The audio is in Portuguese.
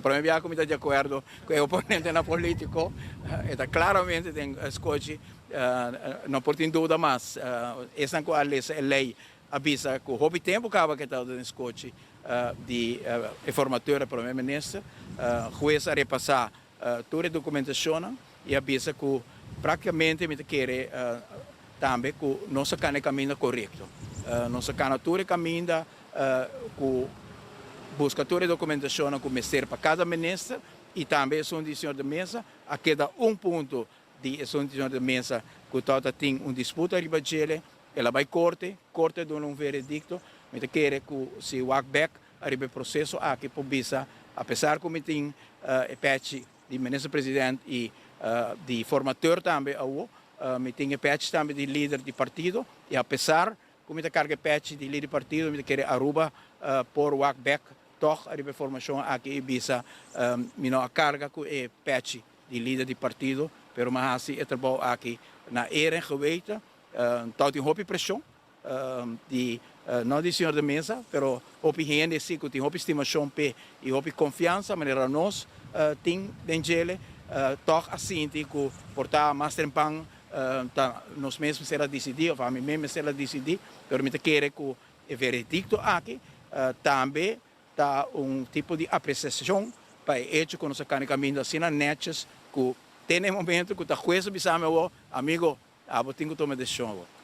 para mim, como está de acordo com o oponente na político, está claramente tem escote, não por ter dúvida mais, essa qual a lei avisa que o hobby tempo acaba que está no escote de informatória para o primeiro-ministro, juiz a repassar toda a documentação e avisa que praticamente me quer também que não se cana caminho correto, não se cana todo caminho que busca toda a documentação que me serve para cada ministro e também são de senhor de mesa, a cada ponto de são de senhor de mesa que toda tem disputa riba dele, ela vai corte dá veredicto, me quer que se walk back arriba processo aqui por bisa, apesar que me tem patch de ministro presidente e de formateur também me tem patch também de líder de partido e apesar que me carga patch de líder de partido, me quer aruba por walk back toch a informação aqui bisa a carga com é patch de líder de partido, pero mas assim é trabalho aqui na era geweten, tot tem hobby pressão de não de senhor de mesa, pero hobby gente sim que tem hobby estimação pe e hobby confiança, maneira nós tem dengele toch assim que portar mais tempo nós mesmos será decidir, a mim mesmo será decidir, pero me quer que é veredicto aqui também tá tipo de apreciação para hecho quando se cana caminho assim na netes que tem momento que tá juez bisame amigo, tenho que tomar decisão.